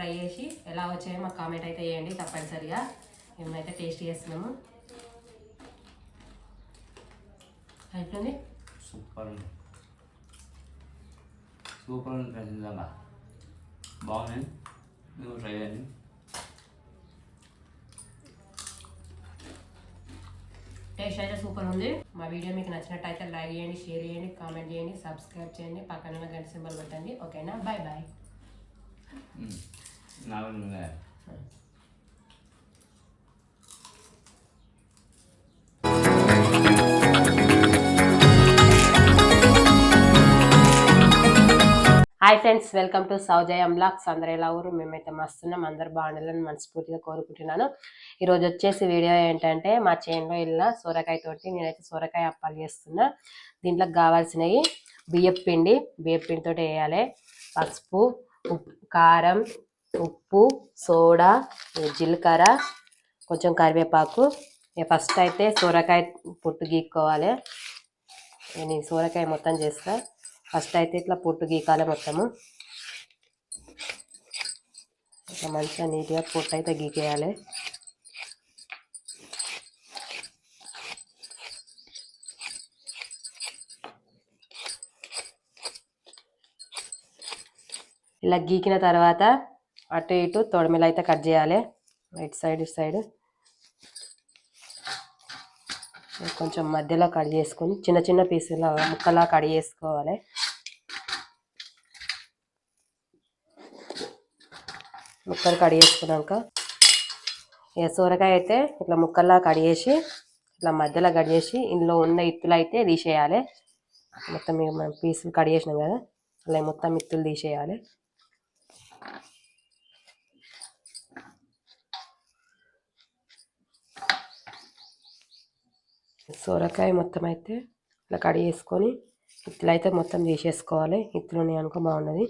Try చేసి ఎలా వచ్చాయో మాకు కామెంట్ అయితే చేయండి తప్పనిసరిగా. మేమైతే టేస్ట్ చేస్తున్నాము. అయిపోయింది. సూపర్ ఉంది, సూపర్ ఉంది ఫ్రెండ్స్. నిజంగా బాగున్నాయి, మీరు ట్రై చేయండి. టేస్ట్ అయితే సూపర్ ఉంది. మా వీడియో మీకు నచ్చినట్టయితే లైక్ చేయండి, షేర్ చేయండి, కామెంట్ చేయండి, సబ్స్క్రైబ్ చేయండి, పక్కన ఉన్న గంట సింబల్ కొట్టండి. ఓకేనా? Bye bye. Hi friends, welcome to Saujaya blogs. అందరూ ఎలా ఊరు? మేమైతే మస్తున్నాం, అందరు బాగుండాలని మనస్ఫూర్తిగా కోరుకుంటున్నాను. ఈరోజు వచ్చేసి వీడియో ఏంటంటే మా చేనులో వెళ్ళిన సొరకాయ తోటి నేనైతే సొరకాయ అప్పాలు చేస్తున్నా. దీంట్లోకి కావాల్సినవి బియ్యపు పిండితో వేయాలి. పసుపు, కారం, ఉప్పు, సోడా, జీలకర్ర, కొంచెం కరివేపాకు. ఫస్ట్ అయితే సొరకాయ పొట్టు గీక్కోవాలి. నేను సొరకాయ మొత్తం చేస్తా. ఫస్ట్ అయితే ఇట్లా పొట్టు గీకాలి మొత్తము. ఇట్లా మంచిగా నీట్గా పొట్టు అయితే గీకేయాలి. ఇలా గీకిన తర్వాత అటు ఇటు తొడమిలు అయితే కట్ చేయాలి. ఇటు సైడ్ కొంచెం మధ్యలో కట్ చేసుకొని చిన్న చిన్న పీసుల ముక్కలా కట్ చేసుకోవాలి. ముక్కలు కట్ చేసుకున్నాక సొరకాయ అయితే ఇట్లా ముక్కల్లా కట్ చేసి ఇట్లా మధ్యలో కట్ చేసి ఇందులో ఉన్న ఇత్తులు అయితే తీసేయాలి. మొత్తం మనం పీసులు కట్ చేసినాం కదా, అలా మొత్తం ఇత్తులు తీసేయాలి. సొరకాయ మొత్తం అయితే ఇట్లా కట్ చేసుకొని ఇత్తులు అయితే మొత్తం తీసేసుకోవాలి. ఇత్తులు ఉన్నాయి అనుకో బాగున్నది.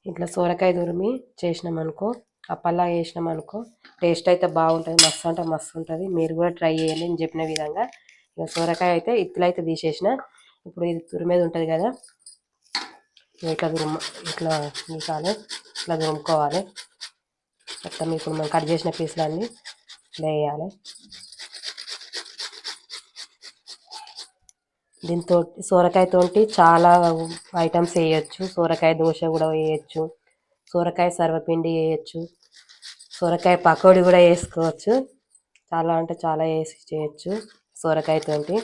ఇట్లా సొరకాయ తురిమి చేసినామనుకో, అప్పల్లా వేసినామనుకో టేస్ట్ అయితే బాగుంటుంది. మస్తు అంటే మస్తు ఉంటుంది. మీరు కూడా ట్రై చేయండి నేను చెప్పిన విధంగా. ఇక సొరకాయ అయితే ఇత్తులు అయితే తీసేసిన. ఇప్పుడు ఇది తురిమేది ఉంటుంది కదా, ఇట్లా తీసాలి, ఇట్లా తురుముకోవాలి. మొత్తం ఇప్పుడు మనం కట్ చేసిన పీసులన్నీ వేయాలి. దీంతో సొరకాయతో చాలా ఐటమ్స్ వేయచ్చు. సొరకాయ దోశ కూడా వేయచ్చు, సొరకాయ సర్వపిండి వేయచ్చు, సొరకాయ పకోడీ కూడా వేసుకోవచ్చు. చాలా అంటే చాలా వేసి చేయొచ్చు సొరకాయతో.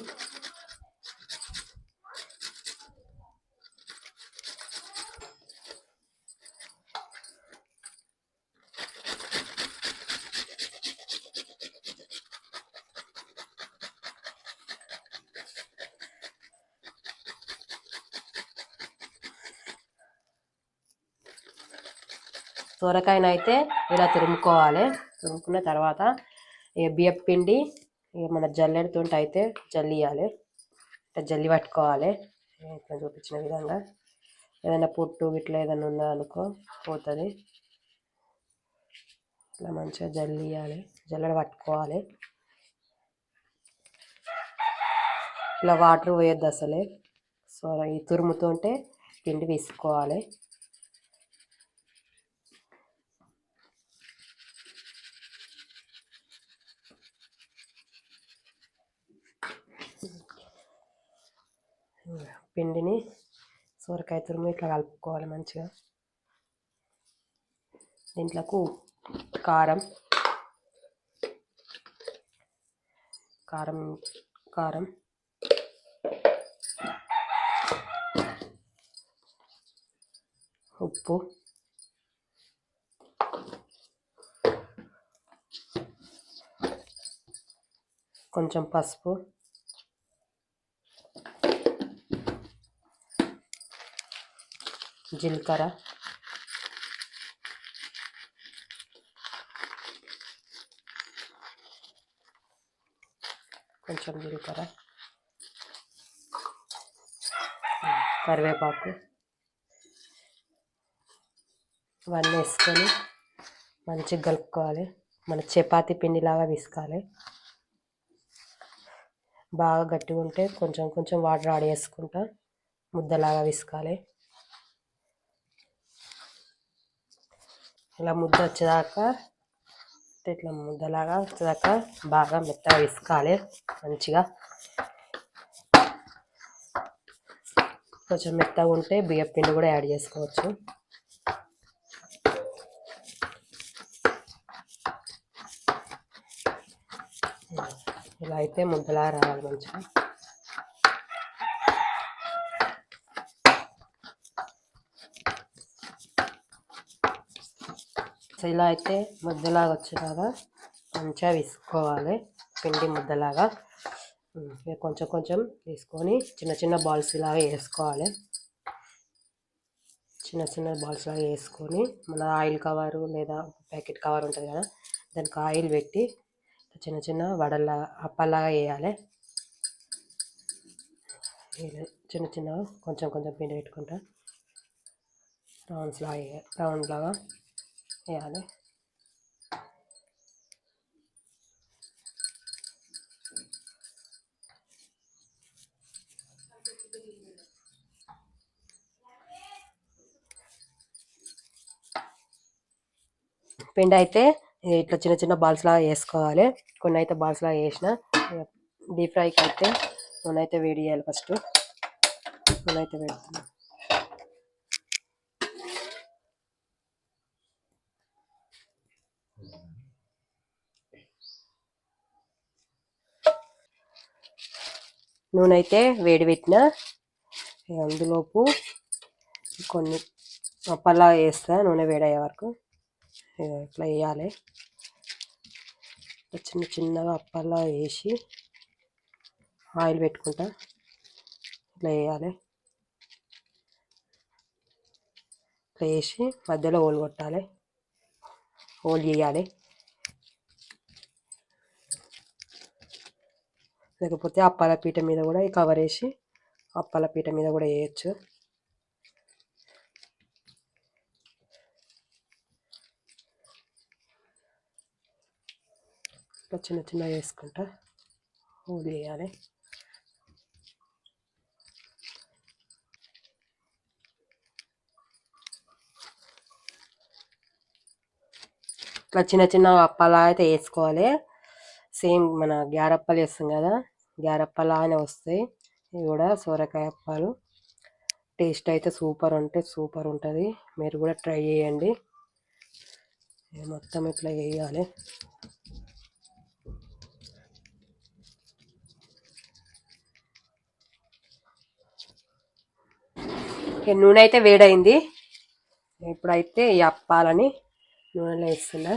సొరకాయను అయితే ఇలా తురుముకోవాలి. తురుముకున్న తర్వాత బియ్యపు పిండి మన జల్లెడతో అయితే జల్లియాలి. ఇట్లా జల్లి పట్టుకోవాలి. ఇట్లా చూపించిన విధంగా. ఏదైనా పొట్టు ఇట్లా ఏదైనా ఉందా అనుకో పోతుంది. ఇట్లా మంచిగా జల్లియాలి, జల్లెడ పట్టుకోవాలి. ఇలా వాటర్ పోయొద్దు అసలే. సో ఈ తురుముతో పిండి వేసుకోవాలి. పిండిని సొరకాయ తురుము ఇట్లా కలుపుకోవాలి మంచిగా. దీంట్లోకి కారం కారం కారం ఉప్పు, కొంచెం పసుపు, జీలకర్ర, కొంచెం జీలకర్ర, కరివేపాకు ఇవన్నీ వేసుకొని మంచిగా కలుపుకోవాలి. మన చపాతీ పిండిలాగా పిసకాలి. బాగా గట్టిగా ఉంటే కొంచెం కొంచెం వాటర్ యాడ్ చేసుకుంటా ముద్దలాగా పిసకాలి. ఇలా ముద్ద వచ్చేదాకా ఇట్లా ముద్దలాగా వచ్చేదాకా బాగా మెత్తగా విసుకాలి మంచిగా. కొంచెం మెత్తగా ఉంటే బియ్యం పిండి కూడా యాడ్ చేసుకోవచ్చు. ఇలా అయితే ముద్దలా రావాలి మంచిగా. సో ఇలా అయితే ముద్దలాగా వచ్చేలాగా మంచిగా విసుకోవాలి పిండి ముద్దలాగా. కొంచెం కొంచెం తీసుకొని చిన్న చిన్న బాల్స్ లాగా వేసుకోవాలి. చిన్న చిన్న బాల్స్ లాగా వేసుకొని మన ఆయిల్ కవరు లేదా ప్యాకెట్ కవర్ ఉంటుంది కదా, దానికి ఆయిల్ పెట్టి చిన్న చిన్న వడల్లా అప్పల్లాగా వేయాలి. చిన్న చిన్నగా కొంచెం కొంచెం పిండి పెట్టుకుంటా రౌండ్ లాగా వేయాలి. పిండి అయితే ఇట్లా చిన్న చిన్న బాల్స్ లాగా వేసుకోవాలి. కొన్ని అయితే బాల్స్ లాగా వేసిన డీప్ ఫ్రైకి అయితే నూనె అయితే వేడి చేయాలి. ఫస్ట్ నూనె అయితే పెడుతున్నాను. నూనె అయితే వేడి పెట్టిన అందులోపు కొన్ని అప్పల్లా వేస్తా. నూనె వేడయ్యే వరకు ఇట్లా వేయాలి. చిన్న చిన్నగా అప్పల్లా వేసి ఆయిల్ పెట్టుకుంటా ఇట్లా వేయాలి. ఇట్లా వేసి మధ్యలో హోల్ కొట్టాలి, హోల్ చేయాలి. లేకపోతే అప్పాల పీట మీద కూడా కవర్ వేసి అప్పాల పీట మీద కూడా వేయచ్చు. ఇట్లా చిన్న చిన్న వేసుకుంటా హోల్ చేయాలి. ఇట్లా చిన్న చిన్న అప్పాలా అయితే వేసుకోవాలి. సేమ్ మన గ్యారప్పలు వేస్తాం కదా, గ్యారప్పలానే వస్తాయి. ఇవి కూడా సొరకాయ అప్పాలు. టేస్ట్ అయితే సూపర్ ఉంటుంది. మీరు కూడా ట్రై చేయండి. మొత్తం ఇట్లా వేయాలి. నూనె అయితే వేడైంది. ఇప్పుడైతే ఈ అప్పాలని నూనెలో వేస్తున్నా.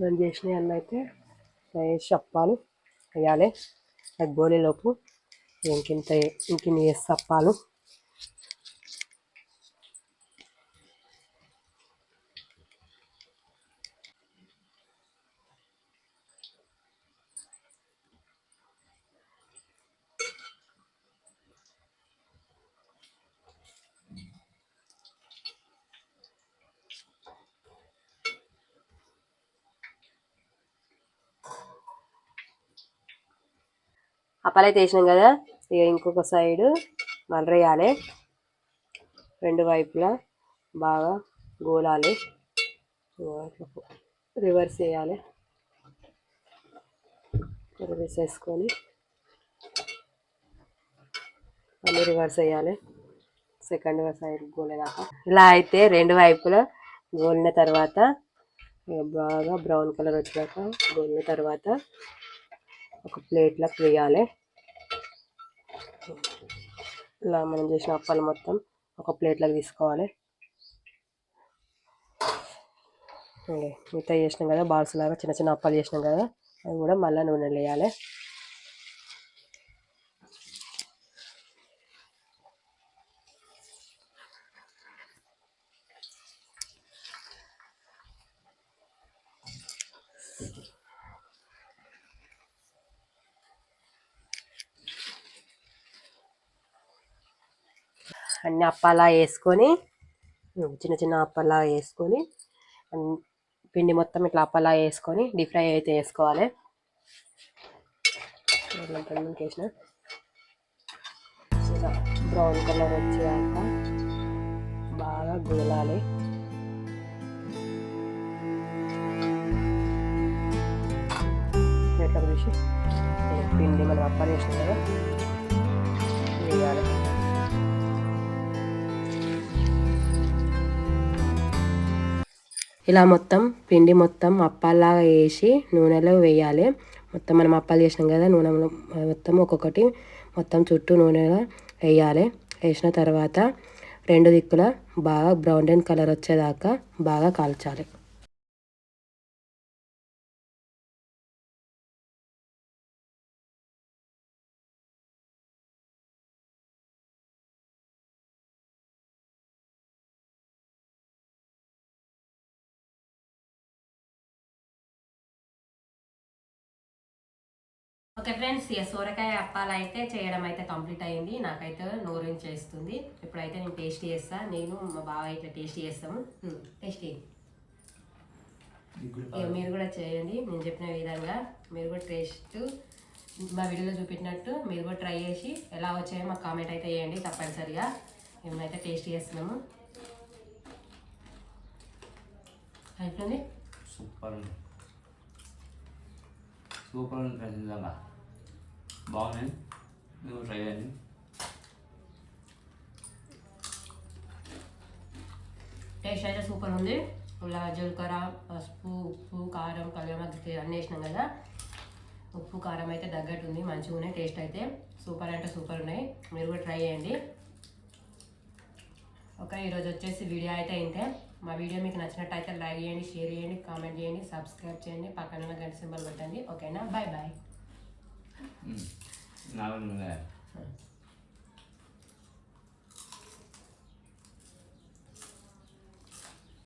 నేను చేసిన అన్న అయితే వేసి అప్పాలు వేయాలి. అది గోలేలోపు ఇంకిన్ని వేస్తే అప్పాలు. అప్పాలైతే వేసినాం కదా, ఇక ఇంకొక సైడు మళ్ళీ వేయాలి. రెండు వైపులా బాగా గోలాలి. రివర్స్ వేయాలి. రివర్స్ వేసుకొని మళ్ళీ రివర్స్ వేయాలి. సెకండ్ సైడ్ గోలేదాకా. ఇలా అయితే రెండు వైపులా గోలిన తర్వాత బాగా బ్రౌన్ కలర్ వచ్చాక గోలిన తర్వాత ఒక ప్లేట్లోకి వేయాలి. ఇలా మనం చేసిన అప్పాలు మొత్తం ఒక ప్లేట్లోకి తీసుకోవాలి. మిగతా చేసినాం కదా బాల్స్ లాగా చిన్న చిన్న అప్పాలు చేసినాం కదా, అవి కూడా మళ్ళీ నూనెలో వేయాలి. అన్ని అప్పాలా వేసుకొని చిన్న చిన్న అప్పలా వేసుకొని పిండి మొత్తం ఇట్లా అప్పలా వేసుకొని డీప్ ఫ్రై అయితే వేసుకోవాలి. వేసిన ఇలా బ్రౌన్ కలర్ వచ్చాక బాగా గులాలి. ఇట్లా చూసి పిండి మనం అప్పాలు వేసినాం కదా వేయాలి. ఇలా మొత్తం పిండి మొత్తం అప్పాలాగా వేసి నూనెలో వేయాలి. మొత్తం మనం అప్పాలు చేసినాం కదా నూనెలో మొత్తం ఒక్కొక్కటి మొత్తం చుట్టూ నూనెలో వేయాలి. వేసిన తర్వాత 2 దిక్కుల బాగా బ్రౌన్ కలర్ వచ్చేదాకా బాగా కాల్చాలి. ఓకే ఫ్రెండ్స్, సొరకాయ అప్పాలు అయితే చేయడం అయితే కంప్లీట్ అయింది. నాకైతే నోరేం చేస్తుంది. ఇప్పుడైతే నేను టేస్ట్ చేస్తా. నేను మా బావ ఇట్లా టేస్ట్ చేస్తాము. టేస్ట్ మీరు కూడా చేయండి. నేను చెప్పిన విధంగా మీరు కూడా టేస్ట్ మా వీడియోలో చూపెట్టినట్టు మీరు కూడా ట్రై చేసి ఎలా వచ్చాయో మాకు కామెంట్ అయితే చేయండి తప్పనిసరిగా. మేమైతే టేస్ట్ చేస్తున్నాము. అయిపోయింది. సూపర్ ఉంది, సూపర్ ఉంది ఫ్రెండ్స్. నిజంగా బాగున్నాయి. నువ్వు ట్రై చేయండి. టేస్ట్ అయితే సూపర్ ఉంది. ఇలా జీలకర్ర, పసుపు, ఉప్పు, కారం, కలియమగ్గి అన్నీ వేసినాం కదా. ఉప్పు కారం అయితే తగ్గట్టు ఉంది. మంచిగా ఉన్నాయి. టేస్ట్ అయితే సూపర్ అంటే సూపర్ ఉన్నాయి. మీరు కూడా ట్రై చేయండి. ఓకే, ఈరోజు వచ్చేసి వీడియో అయితే ఇంతే. మా వీడియో మీకు నచ్చినట్టయితే లైక్ చేయండి, షేర్ చేయండి, కామెంట్ చేయండి, సబ్స్క్రైబ్ చేయండి, పక్కన గంట సింబల్ పెట్టండి. ఓకేనా? Bye bye.